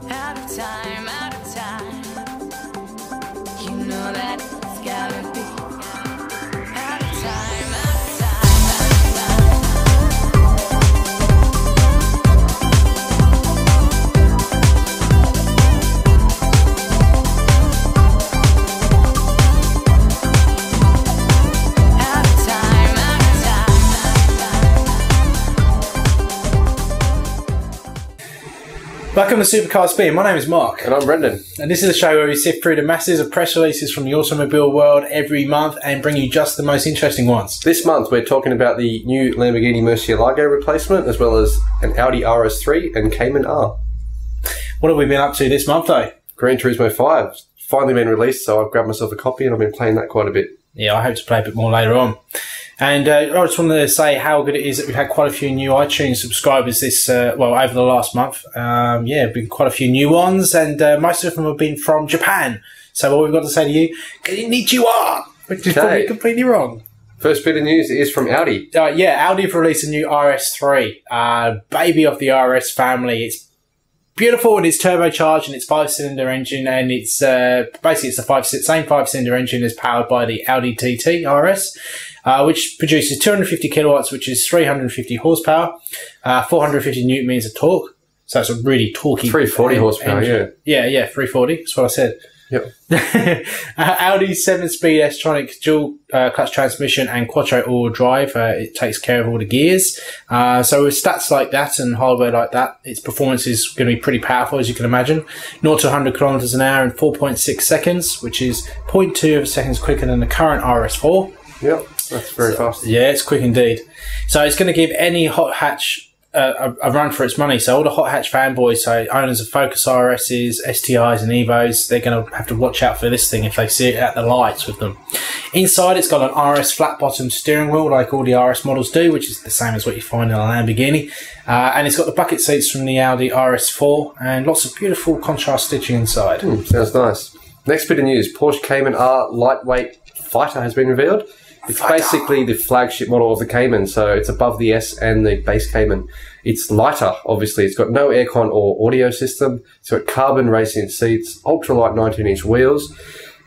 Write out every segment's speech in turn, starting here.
Out of time, out of time. You know that it's gotta be. Out of time, out of time, out of time. Out of time, out of time. Welcome to Supercar Spin. My name is Mark. And I'm Brendan. And this is a show where we sift through the masses of press releases from the automobile world every month and bring you just the most interesting ones. This month we're talking about the new Lamborghini Murcielago replacement, as well as an Audi RS3 and Cayman R. What have we been up to this month though? Gran Turismo 5. Finally been released, so I've grabbed myself a copy and I've been playing that quite a bit. Yeah, I hope to play a bit more later on. And I just wanted to say how good it is that we've had quite a few new iTunes subscribers this, over the last month. Yeah, been quite a few new ones, and most of them have been from Japan. So what we've got to say to you, konnichiwa, which is probably completely wrong. First bit of news is from Audi. Yeah, Audi have released a new RS3, baby of the RS family. It's beautiful and it's turbocharged and it's 5-cylinder engine, and it's basically it's the same 5-cylinder engine as powered by the Audi TT RS, which produces 250 kilowatts, which is 350 horsepower, 450 newton meters of torque. So it's a really torquey 340 horsepower, engine. Yeah, 340. That's what I said. Yep. Audi's 7-speed S-tronic dual clutch transmission and quattro all drive. It takes care of all the gears. So with stats like that and hardware like that, its performance is going to be pretty powerful, as you can imagine. 0 to 100 kilometers an hour in 4.6 seconds, which is 0.2 seconds quicker than the current RS4. Yep, that's very fast. Yeah, it's quick indeed. So it's going to give any hot hatch a run for its money. So all the hot hatch fanboys, so owners of Focus RSs, STIs and Evos, they're going to have to watch out for this thing if they see it at the lights with them. Inside, it's got an RS flat bottom steering wheel like all the RS models do, which is the same as what you find in a Lamborghini. And it's got the bucket seats from the Audi RS4 and lots of beautiful contrast stitching inside. Sounds nice. Next bit of news, Porsche Cayman R lightweight fighter has been revealed. It's basically the flagship model of the Cayman, so it's above the S and the base Cayman. It's lighter, obviously. It's got no aircon or audio system. It's got carbon racing seats, ultralight 19-inch wheels,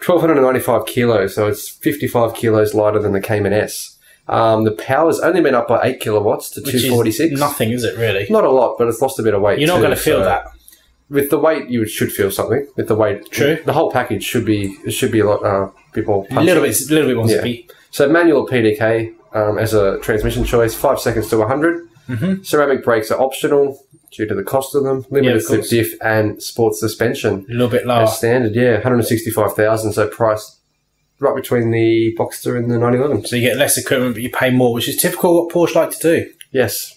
1,295 kilos, so it's 55 kilos lighter than the Cayman S. The power's only been up by 8 kilowatts to 246. Is nothing, is it really? Not a lot, but it's lost a bit of weight. You're not going to feel that. With the weight, you should feel something. With the weight, true. The whole package should be a lot bit more punchy. A little bit more zippy. So manual PDK as a transmission choice, 5 seconds to 100. Ceramic brakes are optional due to the cost of them. Limited slip diff and sports suspension. A little bit lower. As standard, yeah, 165,000. So priced right between the Boxster and the 911. So you get less equipment, but you pay more, which is typical what Porsche like to do. Yes.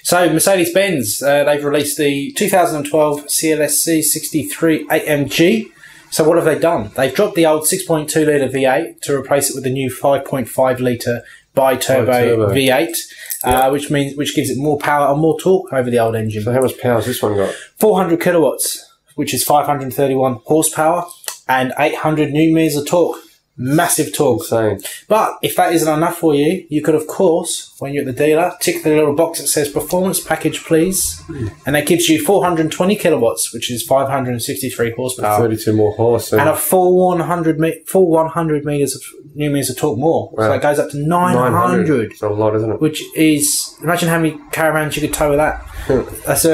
So Mercedes-Benz, they've released the 2012 CLSC 63 AMG. So what have they done? They've dropped the old 6.2 litre V8 to replace it with the new 5.5 litre bi-turbo V8, which gives it more power and more torque over the old engine. So how much power has this one got? 400 kilowatts, which is 531 horsepower, and 800 newton meters of torque. Massive torque. Insane. But if that isn't enough for you, you could, of course, when you're at the dealer, tick the little box that says performance package, please. And that gives you 420 kilowatts, which is 563 horsepower. 32 more horse. And a full 100 meters of newton meters of torque more. Wow. So it goes up to 900. It's a lot, isn't it? Which is, imagine how many caravans you could tow with that. That's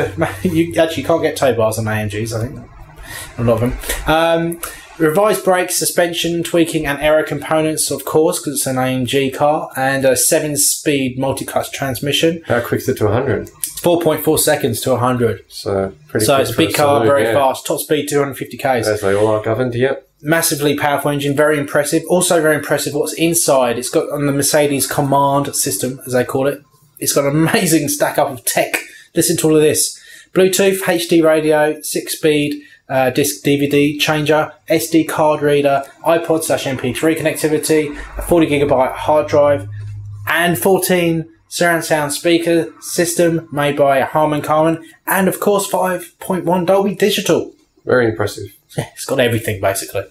you actually can't get tow bars on AMGs, I think. A lot of them. Revised brakes, suspension, tweaking and aero components, of course, because it's an AMG car, and a 7-speed multi-clutch transmission. How quick's it to 100? 4.4 seconds to 100. So pretty So quick it's a big car, salute, very fast. Top speed 250 k's. As they all are governed, yep. Massively powerful engine, very impressive. Also very impressive what's inside. It's got on the Mercedes command system, as they call it. It's got an amazing stack up of tech. Listen to all of this. Bluetooth, HD radio, 6-speed, disc DVD changer, SD card reader, iPod/MP3 connectivity, a 40 gigabyte hard drive, and 14 surround sound speaker system made by Harman Kardon, and of course 5.1 Dolby Digital. Very impressive. Yeah, it's got everything basically.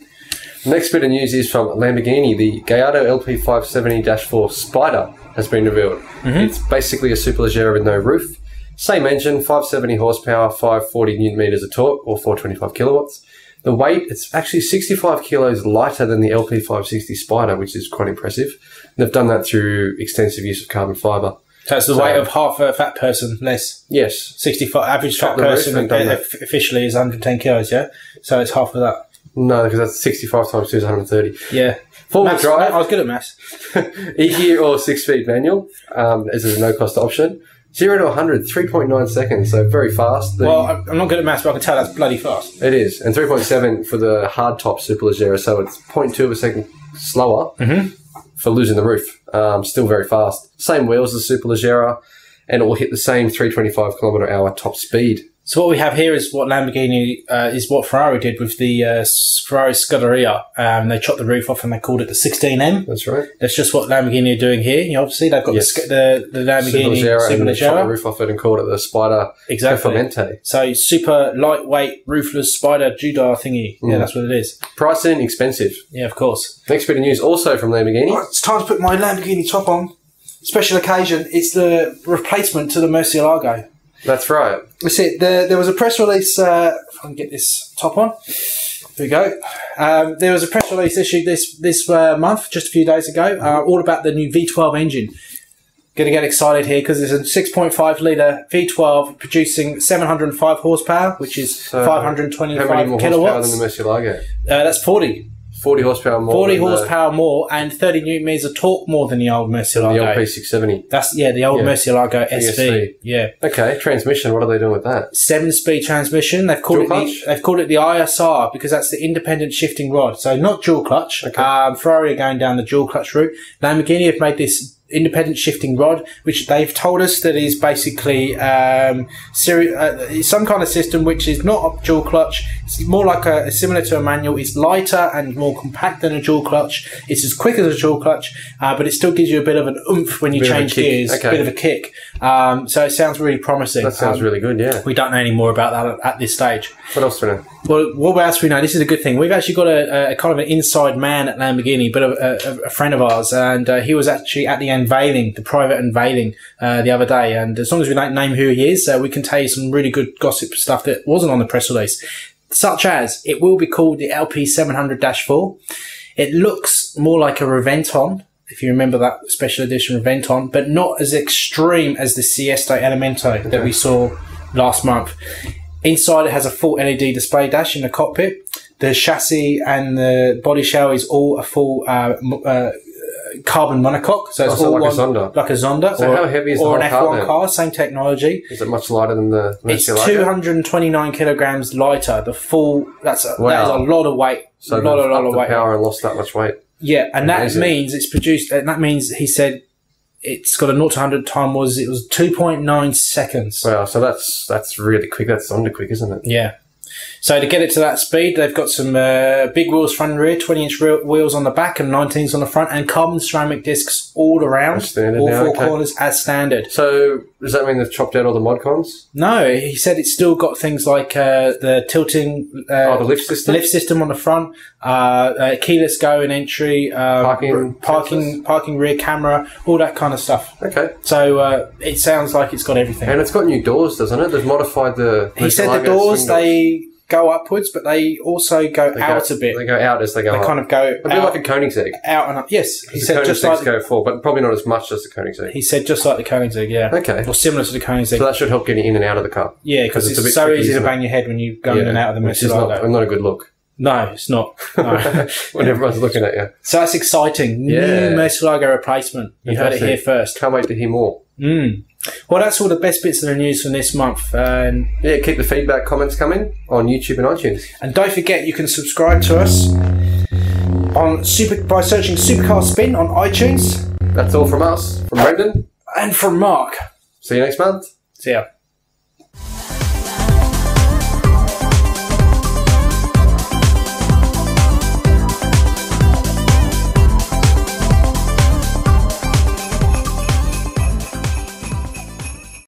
Next bit of news is from Lamborghini. The Gallardo LP570-4 Spider has been revealed. It's basically a Superleggera with no roof. Same engine, 570 horsepower, 540 newton meters of torque, or 425 kilowatts. The weight, it's actually 65 kilos lighter than the LP560 Spider, which is quite impressive. And they've done that through extensive use of carbon fibre. So it's the weight of half a fat person less. Yes. 65 average fat person officially is 110 kilos, yeah? So it's half of that. No, because that's 65 times 2 is 130. Yeah. Four-wheel drive. I was good at maths. E-gear or 6-speed manual. This is a no-cost option. 0 to 100, 3.9 seconds, so very fast. Well, I'm not good at maths, but I can tell that's bloody fast. It is. And 3.7 for the hard-top Superleggera, so it's 0.2 of a second slower for losing the roof. Still very fast. Same wheels as the Superleggera, and it will hit the same 325 km/h top speed. So what we have here is what Lamborghini, is what Ferrari did with the Ferrari Scuderia. They chopped the roof off and they called it the 16M. That's right. That's just what Lamborghini are doing here. You know, obviously, they've got the Lamborghini Superleggera, and they chopped the Superleggera. roof off it and called it the Spider Performante. So super lightweight, roofless Spider Judar thingy. Yeah, that's what it is. Pricing, expensive. Yeah, of course. Next bit of news also from Lamborghini. Right, it's time to put my Lamborghini top on. Special occasion. It's the replacement to the Murcielago. That's right. That's it. There was a press release. If I can get this top on. There we go. There was a press release issued this month, just a few days ago, all about the new V12 engine. Going to get excited here because it's a 6.5 litre V12 producing 705 horsepower, which is 525 how many more kilowatts. horsepower than the Murcielago? That's 40. 40 horsepower more. 40 horsepower more and 30 newton meters of torque more than the old Murcielago. The LP670. That's the old Murcielago SV. Yeah. Okay, transmission. What are they doing with that? 7-speed transmission. They've called it the ISR because that's the independent shifting rod. So not dual clutch. Okay. Ferrari are going down the dual clutch route. Lamborghini have made this independent shifting rod, which they've told us that is basically some kind of system which is not a dual clutch. It's more like similar to a manual. It's lighter and more compact than a dual clutch. It's as quick as a dual clutch, but it still gives you a bit of an oomph when you change gears. Okay. A bit of a kick. So it sounds really promising. That sounds really good, yeah. We don't know any more about that at this stage. What else do we know? Well, what else do we know? This is a good thing. We've actually got a kind of an inside man at Lamborghini, but a friend of ours, and he was actually at the unveiling, the private unveiling, the other day. And as long as we don't name who he is, we can tell you some really good gossip stuff that wasn't on the press release, such as it will be called the LP700-4. It looks more like a Reventon, if you remember that special edition Reventon, but not as extreme as the Siesta Elemento that we saw last month. Inside, it has a full LED display dash in the cockpit. The chassis and the body shell is all a full carbon monocoque. So it's all like a Zonda. Like a Zonda. So how heavy is the whole car? Or an F1 car, same technology. Is it much lighter than the Murcielago? It's 229 kilograms lighter. The full, that is a lot of weight. So a lot of weight. Power and lost that much weight. Yeah, and that means it's produced, and that means he said it's got a 0 to 100 time was 2.9 seconds. Wow, so that's really quick. That's Zonda quick, isn't it? Yeah. So to get it to that speed, they've got some big wheels front and rear, 20-inch wheels on the back and 19s on the front, and carbon ceramic discs all around, all four corners as standard. So does that mean they've chopped out all the mod cons? No, he said it's still got things like the tilting, the lift system on the front, keyless go and entry, parking rear camera, all that kind of stuff. Okay. So it sounds like it's got everything, and it's got new doors, doesn't it? They've modified the. He said the doors they go upwards, but they also go out a bit. They go out as they go up. They kind of go a bit like a Koenigsegg. Out and up. Yes, he said just like go forward, but probably not as much as the Koenigsegg. He said just like the Koenigsegg, yeah. Okay. Or similar to the Koenigsegg. So that should help getting in and out of the car. Yeah, because it's so easy to bang your head when you go in and out of the Murcielago. Not a good look. No, it's not. No. When everyone's looking at you. So that's exciting. Yeah. New Murcielago replacement. You heard it here first. Can't wait to hear more. Well, that's all the best bits of the news from this month. Yeah, keep the feedback comments coming on YouTube and iTunes. And don't forget, you can subscribe to us by searching Supercar Spin on iTunes. That's all from us, from Brendan. And from Mark. See you next month. See ya.